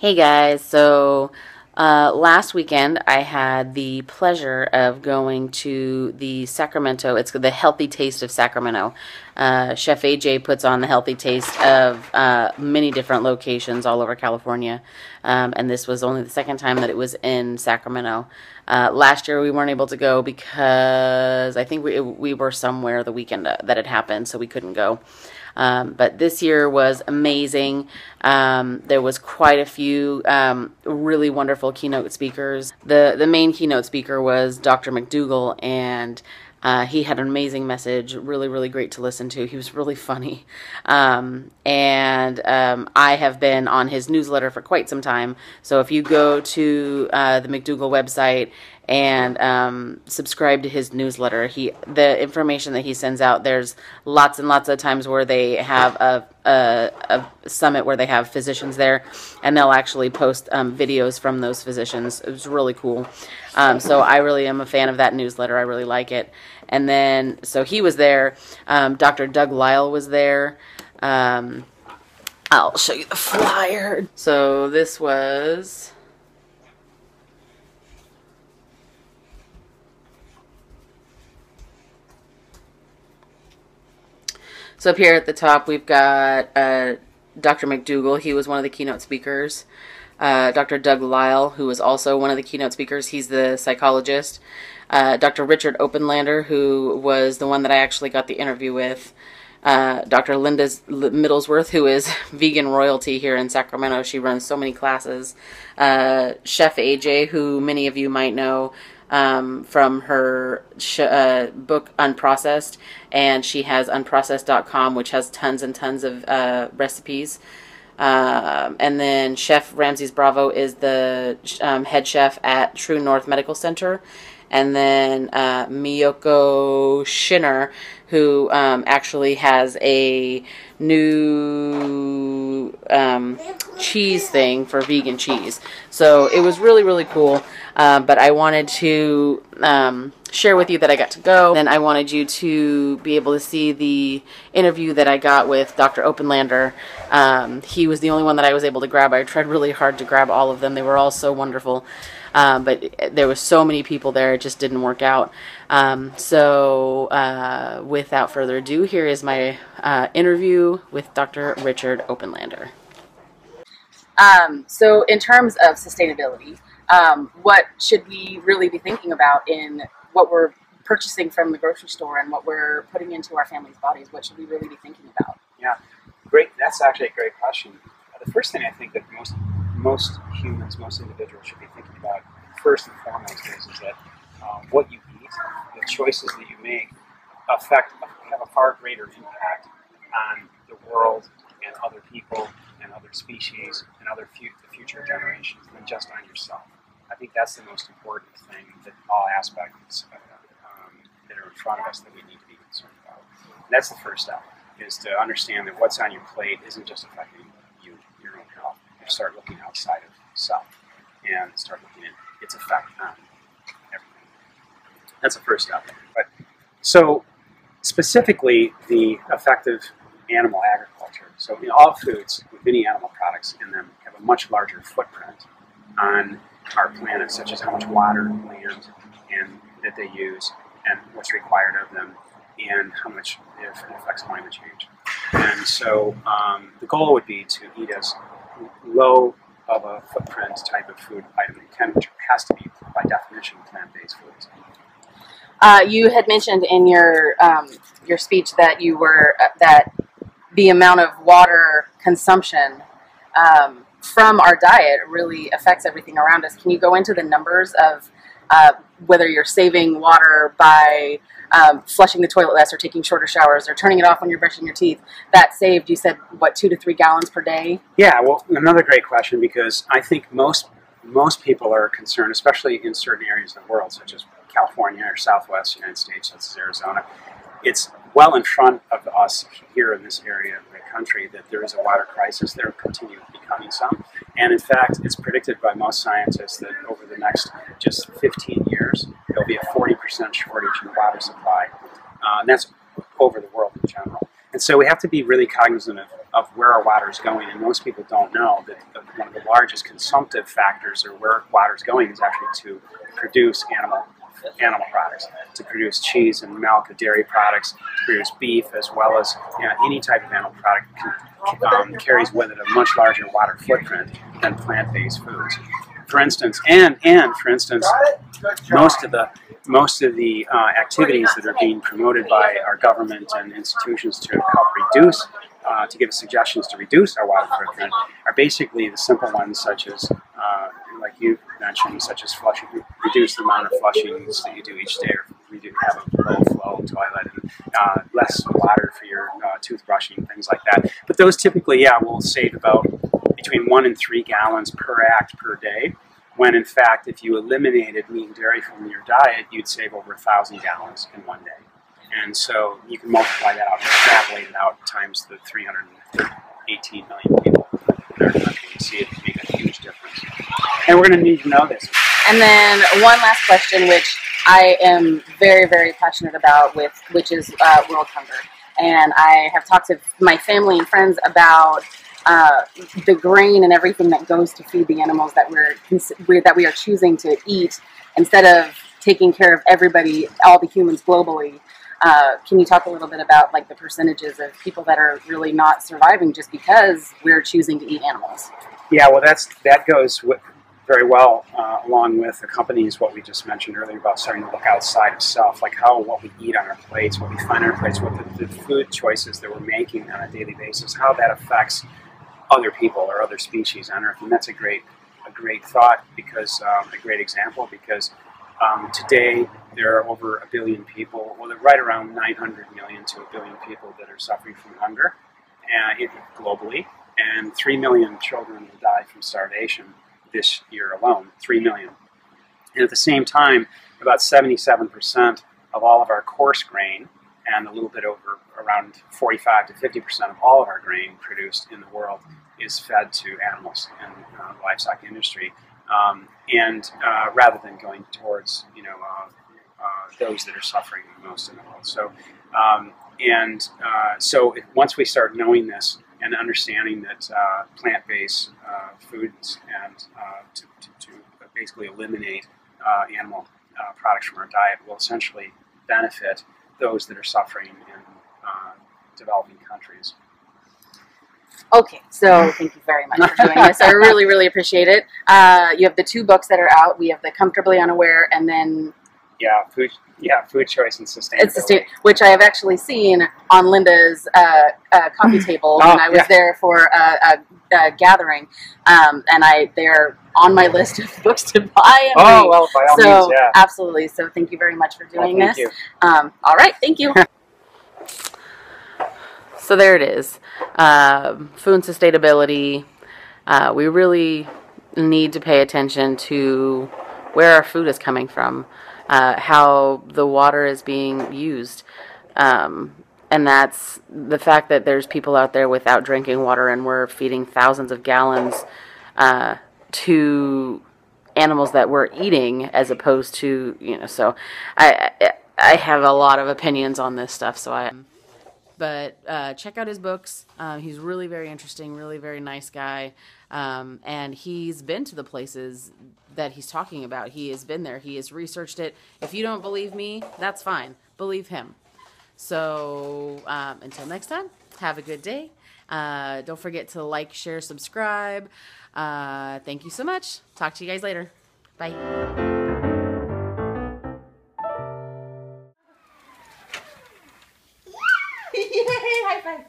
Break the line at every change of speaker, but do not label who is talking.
Hey guys, so last weekend I had the pleasure of going to the Sacramento, it's the Healthy Taste of Sacramento. Chef AJ puts on the Healthy Taste of many different locations all over California, and this was only the second time that it was in Sacramento. Last year we weren't able to go because I think we were somewhere the weekend that it happened, so we couldn't go. But this year was amazing. There was quite a few really wonderful keynote speakers. The main keynote speaker was Dr. McDougall, and he had an amazing message, really, really great to listen to. He was really funny. I have been on his newsletter for quite some time. So if you go to the McDougall website and subscribe to his newsletter, the information that he sends out, there's lots and lots of times where they have a summit where they have physicians there, and they'll actually post videos from those physicians. It was really cool. So I really am a fan of that newsletter. I really like it. And then, so he was there. Dr. Doug Lyle was there. I'll show you the flyer. So this was... So up here at the top, we've got Dr. McDougall. He was one of the keynote speakers. Dr. Doug Lyle, who was also one of the keynote speakers. He's the psychologist. Dr. Richard Oppenlander, who was the one that I actually got the interview with. Dr. Linda Middlesworth, who is vegan royalty here in Sacramento. She runs so many classes. Chef AJ, who many of you might know from her book Unprocessed, and she has unprocessed.com, which has tons and tons of recipes. And then Chef Ramses Bravo is the head chef at True North Medical Center. And then Miyoko Shinner, who actually has a new cheese thing for vegan cheese. So it was really, really cool. But I wanted to share with you that I got to go. And I wanted you to be able to see the interview that I got with Dr. Oppenlander. He was the only one that I was able to grab. I tried really hard to grab all of them. They were all so wonderful. But there was so many people there, it just didn't work out. So without further ado, here is my interview with Dr. Richard Oppenlander. So in terms of sustainability, what should we really be thinking about in what we're purchasing from the grocery store and what we're putting into our family's bodies? What should we really be thinking about?
Yeah, great. That's actually a great question. The first thing I think that most humans, most individuals should be thinking about first and foremost is that what you eat, the choices that you make, have a far greater impact on the world and other people and other species and other future generations than just on yourself. I think that's the most important thing, that all aspects that are in front of us that we need to be concerned about. And that's the first step, is to understand that what's on your plate isn't just affecting you, your own health. You start looking outside of self and start looking at its effect on everything. That's the first step. But so specifically, the effect of animal agriculture. So all foods with many animal products in them have a much larger footprint on our planet, such as how much water, land, and that they use, and what's required of them, and how much it affects climate change. And so the goal would be to eat as low of a footprint type of food item you can, which has to be, by definition, plant-based foods.
You had mentioned in your speech that you were that the amount of water consumption from our diet really affects everything around us. Can you go into the numbers of whether you're saving water by flushing the toilet less or taking shorter showers or turning it off when you're brushing your teeth? That saved, you said, what, 2 to 3 gallons per day?
Yeah, well, another great question, because I think most people are concerned, especially in certain areas of the world, such as California or Southwest United States, such as Arizona. It's well in front of us here in this area of the country that there is a water crisis. There will continue becoming some. And in fact, it's predicted by most scientists that over the next just 15 years, there'll be a 40% shortage in water supply. And that's over the world in general. And so we have to be really cognizant of where our water is going. And most people don't know that one of the largest consumptive factors, or where water is going, is actually to produce animal products, to produce cheese and milk, dairy products, to produce beef, as well as any type of animal product carries with it a much larger water footprint than plant-based foods. For instance, for instance, most of the activities that are being promoted by our government and institutions to help reduce, to give us suggestions to reduce our water footprint, are basically the simple ones, such as, like you mentioned, such as flushing, reduce the amount of flushings that you do each day, or have a low flow toilet, and less water for your toothbrushing, things like that. But those typically, will save about between 1 and 3 gallons per act per day, when in fact, if you eliminated meat and dairy from your diet, you'd save over 1,000 gallons in one day. And so you can multiply that out and extrapolate it out times the 318 million people in our country and see it make a huge difference. And we're going to need to know this.
And then one last question, which I am very, very passionate about, which is world hunger. And I have talked to my family and friends about the grain and everything that goes to feed the animals that we are choosing to eat, instead of taking care of everybody, all the humans globally. Can you talk a little bit about like the percentages of people that are really not surviving just because we're choosing to eat animals?
Yeah, well, that goes very well along with accompanies what we just mentioned earlier about starting to look outside of self, like what we eat on our plates, what we find on our plates, what the food choices that we're making on a daily basis, how that affects other people or other species on Earth. And that's a great thought, because a great example, because today there are over 1 billion people, well, right around 900 million to 1 billion people that are suffering from hunger globally, and 3 million children will die from starvation this year alone, 3 million. And at the same time, about 77% of all of our coarse grain, and a little bit over around 45 to 50% of all of our grain produced in the world is fed to animals in the livestock industry, rather than going towards those that are suffering the most in the world. So, once we start knowing this and understanding that plant-based foods and to basically eliminate animal products from our diet will essentially benefit those that are suffering in developing countries.
Okay, so thank you very much for doing this. I really, really appreciate it. You have the 2 books that are out. We have the Comfortably Unaware, and then
Food Choice and Sustainability,
which I have actually seen on Linda's coffee table when I was there for a gathering, and they're on my list of books to buy and read.
Well, by all means, yeah.
Absolutely. So thank you very much for doing
thank
this.
You.
All right, thank you. So there it is. Food sustainability. We really need to pay attention to where our food is coming from, how the water is being used. And that's the fact that there's people out there without drinking water, and we're feeding thousands of gallons to animals that we're eating, as opposed to, so I have a lot of opinions on this stuff, but check out his books. He's really very interesting, really very nice guy. And he's been to the places that he's talking about. He has been there. He has researched it. If you don't believe me, that's fine. Believe him. So until next time, have a good day. Don't forget to like, share, subscribe. Thank you so much. Talk to you guys later. Bye. Yay! High five.